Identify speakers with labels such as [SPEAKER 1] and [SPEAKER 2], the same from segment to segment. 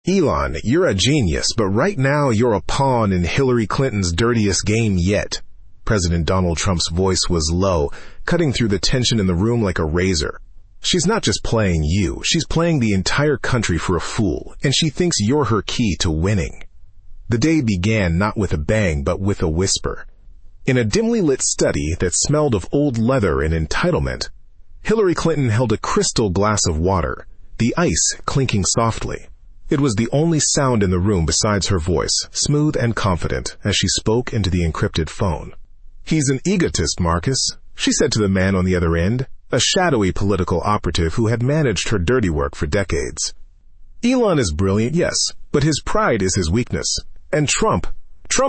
[SPEAKER 1] Elon, you're a genius, but right now you're a pawn in Hillary Clinton's dirtiest game yet. President Donald Trump's voice was low, cutting through the tension in the room like a razor. She's not just playing you, she's playing the entire country for a fool, and she thinks you're her key to winning. The day began not with a bang, but with a whisper. In a dimly lit study that smelled of old leather and entitlement, Hillary Clinton held a crystal glass of water, the ice clinking softly. It was the only sound in the room besides her voice, smooth and confident, as she spoke into the encrypted phone. "He's an egotist, Marcus," she said to the man on the other end, a shadowy political operative who had managed her dirty work for decades. "Elon is brilliant, yes, but his pride is his weakness. And Trump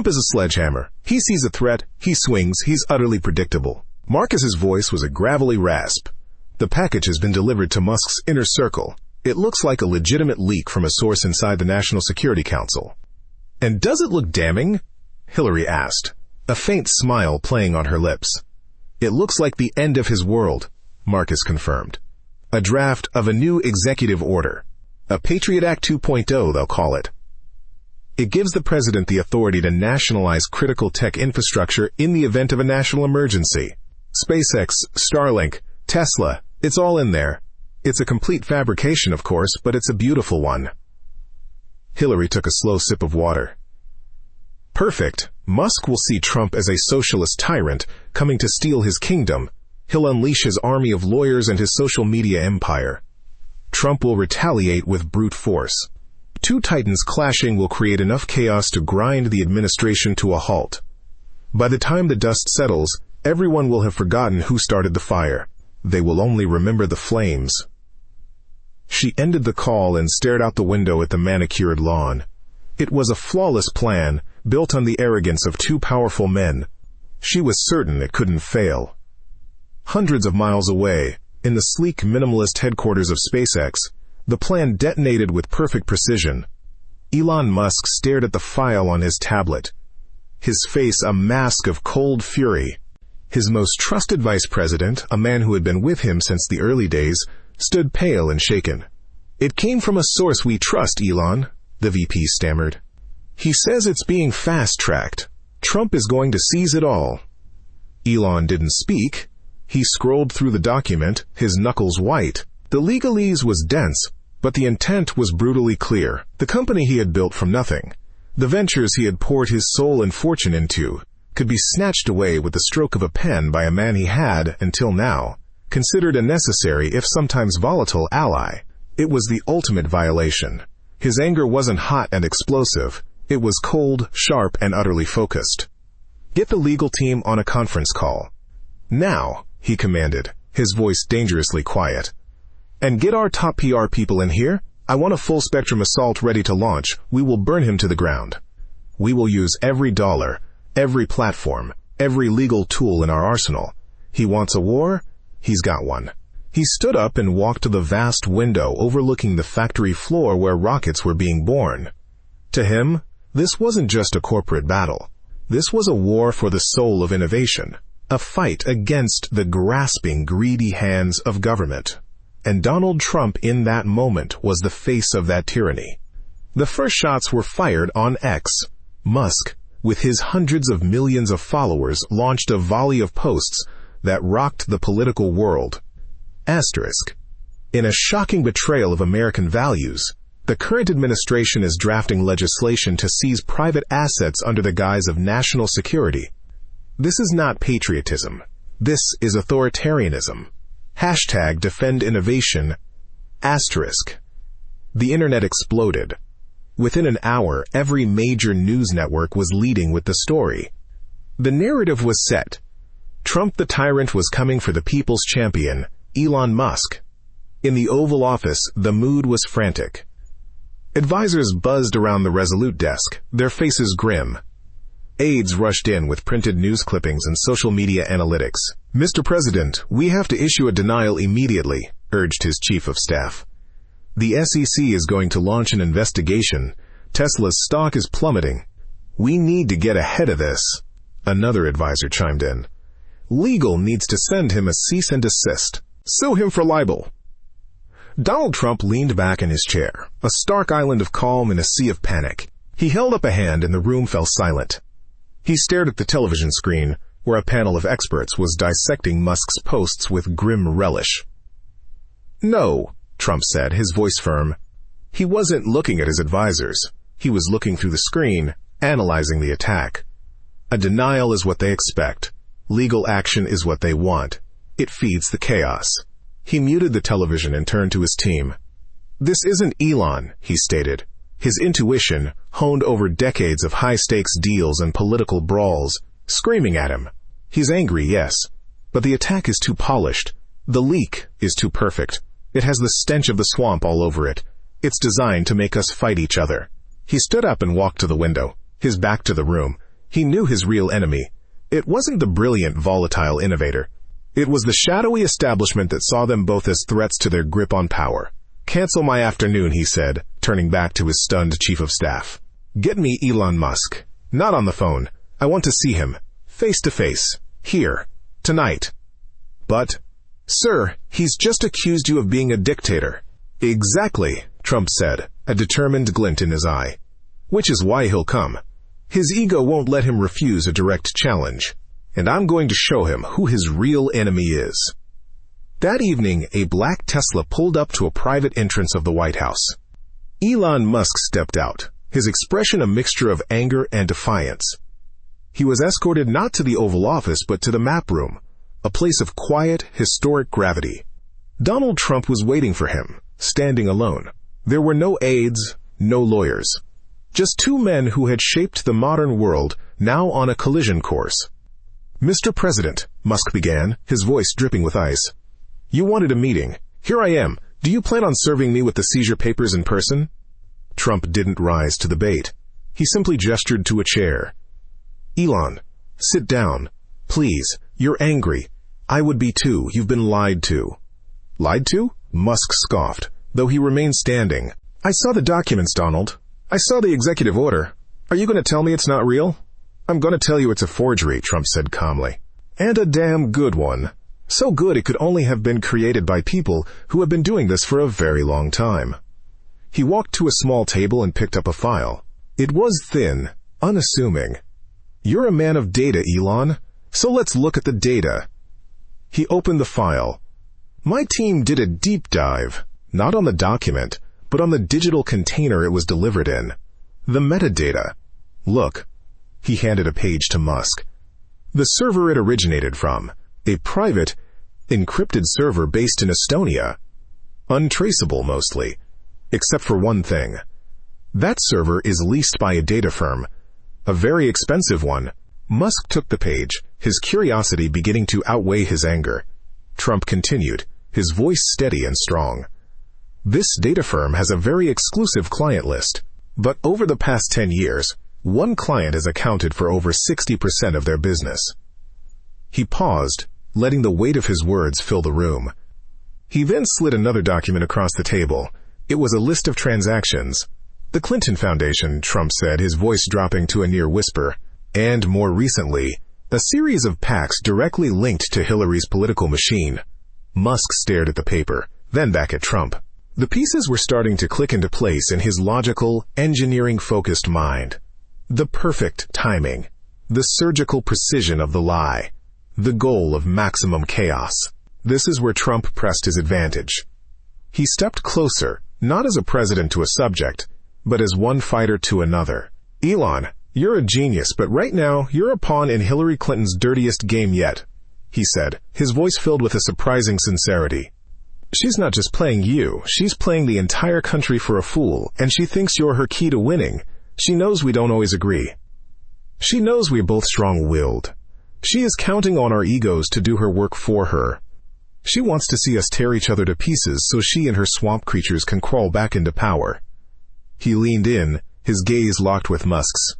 [SPEAKER 1] is a sledgehammer. He sees a threat, he swings, he's utterly predictable." Marcus's voice was a gravelly rasp. "The package has been delivered to Musk's inner circle. It looks like a legitimate leak from a source inside the National Security Council." "And does it look damning?" Hillary asked, a faint smile playing on her lips. "It looks like the end of his world," Marcus confirmed. "A draft of a new executive order. A Patriot Act 2.0, they'll call it. It gives the president the authority to nationalize critical tech infrastructure in the event of a national emergency. SpaceX, Starlink, Tesla, it's all in there. It's a complete fabrication, of course, but it's a beautiful one." Hillary took a slow sip of water. "Perfect. Musk will see Trump as a socialist tyrant coming to steal his kingdom. He'll unleash his army of lawyers and his social media empire. Trump will retaliate with brute force. Two titans clashing will create enough chaos to grind the administration to a halt. By the time the dust settles, everyone will have forgotten who started the fire. They will only remember the flames." She ended the call and stared out the window at the manicured lawn. It was a flawless plan, built on the arrogance of two powerful men. She was certain it couldn't fail. Hundreds of miles away, in the sleek minimalist headquarters of SpaceX, the plan detonated with perfect precision. Elon Musk stared at the file on his tablet, his face a mask of cold fury. His most trusted vice president, a man who had been with him since the early days, stood pale and shaken. "It came from a source we trust, Elon," the VP stammered. "He says it's being fast-tracked. Trump is going to seize it all." Elon didn't speak. He scrolled through the document, his knuckles white. The legalese was dense, but the intent was brutally clear. The company he had built from nothing, the ventures he had poured his soul and fortune into, could be snatched away with the stroke of a pen by a man he had, until now, considered a necessary, if sometimes volatile, ally. It was the ultimate violation. His anger wasn't hot and explosive. It was cold, sharp, and utterly focused. "Get the legal team on a conference call. Now," he commanded, his voice dangerously quiet. "And get our top PR people in here. I want a full-spectrum assault ready to launch. We will burn him to the ground. We will use every dollar, every platform, every legal tool in our arsenal. He wants a war? He's got one." He stood up and walked to the vast window overlooking the factory floor where rockets were being born. To him, this wasn't just a corporate battle. This was a war for the soul of innovation, a fight against the grasping, greedy hands of government. And Donald Trump in that moment was the face of that tyranny. The first shots were fired on X. Musk, with his hundreds of millions of followers, launched a volley of posts that rocked the political world. Asterisk. In a shocking betrayal of American values, the current administration is drafting legislation to seize private assets under the guise of national security. This is not patriotism. This is authoritarianism. Hashtag defend innovation. Asterisk. The internet exploded. Within an hour, every major news network was leading with the story. The narrative was set. Trump the tyrant was coming for the people's champion, Elon Musk. In the Oval Office, the mood was frantic. Advisors buzzed around the Resolute desk, their faces grim. Aides rushed in with printed news clippings and social media analytics. "Mr. President, we have to issue a denial immediately," urged his chief of staff. "The SEC is going to launch an investigation. Tesla's stock is plummeting. We need to get ahead of this." Another advisor chimed in. "Legal needs to send him a cease and desist. Sue him for libel." Donald Trump leaned back in his chair, a stark island of calm in a sea of panic. He held up a hand and the room fell silent. He stared at the television screen, where a panel of experts was dissecting Musk's posts with grim relish. "No," Trump said, his voice firm. He wasn't looking at his advisors. He was looking through the screen, analyzing the attack. A denial is what they expect. Legal action is what they want. It feeds the chaos. He muted the television and turned to his team. "This isn't Elon," he stated. His intuition, honed over decades of high-stakes deals and political brawls, screaming at him. He's angry, yes, but the attack is too polished. The leak is too perfect. It has the stench of the swamp all over it. It's designed to make us fight each other. He stood up and walked to the window, his back to the room. He knew his real enemy. It wasn't the brilliant, volatile innovator. It was the shadowy establishment that saw them both as threats to their grip on power. "Cancel my afternoon," he said, turning back to his stunned chief of staff. "Get me Elon Musk. Not on the phone. I want to see him. Face to face. Here. Tonight." "But, sir, he's just accused you of being a dictator." "Exactly," Trump said, a determined glint in his eye. "Which is why he'll come. His ego won't let him refuse a direct challenge. And I'm going to show him who his real enemy is." That evening, a black Tesla pulled up to a private entrance of the White House. Elon Musk stepped out, his expression a mixture of anger and defiance. He was escorted not to the Oval Office but to the map room, a place of quiet, historic gravity. Donald Trump was waiting for him, standing alone. There were no aides, no lawyers. Just two men who had shaped the modern world, now on a collision course. "Mr. President," Musk began, his voice dripping with ice. "You wanted a meeting. Here I am. Do you plan on serving me with the seizure papers in person?" Trump didn't rise to the bait. He simply gestured to a chair. "Elon, sit down. Please. You're angry. I would be too. You've been lied to." "Lied to?" Musk scoffed, though he remained standing. "I saw the documents, Donald. I saw the executive order. Are you going to tell me it's not real?" "I'm going to tell you it's a forgery," Trump said calmly. "And a damn good one. So good it could only have been created by people who have been doing this for a very long time." He walked to a small table and picked up a file. It was thin, unassuming. "You're a man of data, Elon, so let's look at the data." He opened the file. "My team did a deep dive, not on the document, but on the digital container it was delivered in. The metadata. Look." He handed a page to Musk. "The server it originated from. A private, encrypted server based in Estonia. Untraceable, mostly. Except for one thing. That server is leased by a data firm. A very expensive one." Musk took the page, his curiosity beginning to outweigh his anger. Trump continued, his voice steady and strong. "This data firm has a very exclusive client list. But over the past 10 years, one client has accounted for over 60% of their business." He paused, letting the weight of his words fill the room. He then slid another document across the table. It was a list of transactions. "The Clinton Foundation," Trump said, his voice dropping to a near whisper. "And more recently, a series of PACs directly linked to Hillary's political machine." Musk stared at the paper, then back at Trump. The pieces were starting to click into place in his logical, engineering-focused mind. The perfect timing. The surgical precision of the lie. The goal of maximum chaos. This is where Trump pressed his advantage. He stepped closer, not as a president to a subject, but as one fighter to another. "Elon, you're a genius, but right now you're a pawn in Hillary Clinton's dirtiest game yet," he said, his voice filled with a surprising sincerity. "She's not just playing you, she's playing the entire country for a fool, and she thinks you're her key to winning. She knows we don't always agree. She knows we're both strong-willed. She is counting on our egos to do her work for her. She wants to see us tear each other to pieces so she and her swamp creatures can crawl back into power." He leaned in, his gaze locked with Musk's.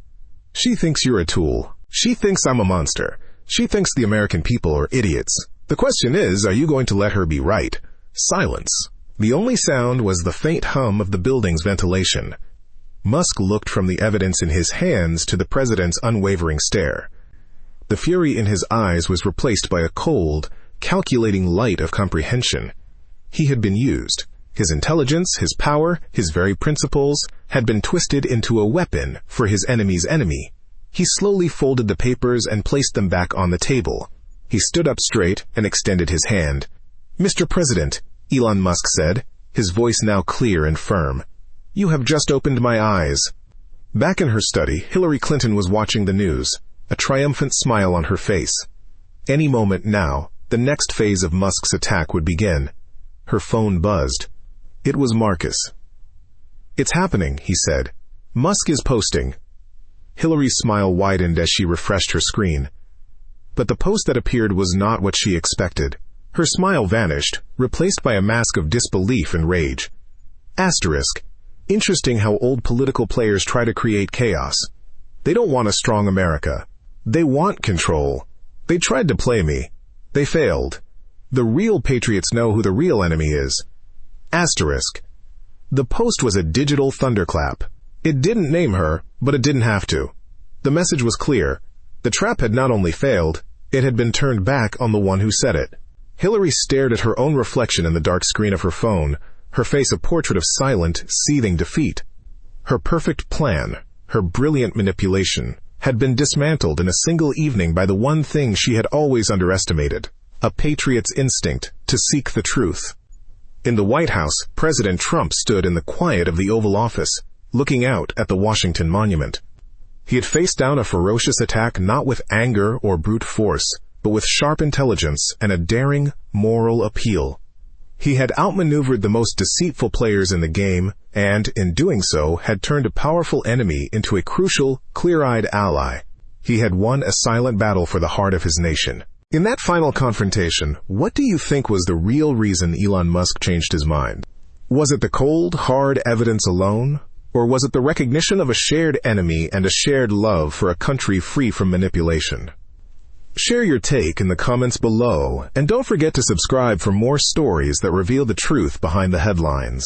[SPEAKER 1] "She thinks you're a tool. She thinks I'm a monster. She thinks the American people are idiots. The question is, are you going to let her be right?" Silence. The only sound was the faint hum of the building's ventilation. Musk looked from the evidence in his hands to the president's unwavering stare. The fury in his eyes was replaced by a cold, calculating light of comprehension. He had been used. His intelligence, his power, his very principles had been twisted into a weapon for his enemy's enemy. He slowly folded the papers and placed them back on the table. He stood up straight and extended his hand. "Mr. President," Elon Musk said, his voice now clear and firm, "you have just opened my eyes." Back in her study, Hillary Clinton was watching the news, a triumphant smile on her face. Any moment now, the next phase of Musk's attack would begin. Her phone buzzed. It was Marcus. "It's happening," he said. "Musk is posting." Hillary's smile widened as she refreshed her screen. But the post that appeared was not what she expected. Her smile vanished, replaced by a mask of disbelief and rage. Asterisk. Interesting how old political players try to create chaos. They don't want a strong America. They want control. They tried to play me. They failed. The real patriots know who the real enemy is. Asterisk. The post was a digital thunderclap. It didn't name her, but it didn't have to. The message was clear. The trap had not only failed, it had been turned back on the one who said it. Hillary stared at her own reflection in the dark screen of her phone, her face a portrait of silent, seething defeat. Her perfect plan, her brilliant manipulation, had been dismantled in a single evening by the one thing she had always underestimated, a patriot's instinct to seek the truth. In the White House, President Trump stood in the quiet of the Oval Office, looking out at the Washington Monument. He had faced down a ferocious attack not with anger or brute force, but with sharp intelligence and a daring, moral appeal. He had outmaneuvered the most deceitful players in the game, and, in doing so, had turned a powerful enemy into a crucial, clear-eyed ally. He had won a silent battle for the heart of his nation. In that final confrontation, what do you think was the real reason Elon Musk changed his mind? Was it the cold, hard evidence alone? Or was it the recognition of a shared enemy and a shared love for a country free from manipulation? Share your take in the comments below, and don't forget to subscribe for more stories that reveal the truth behind the headlines.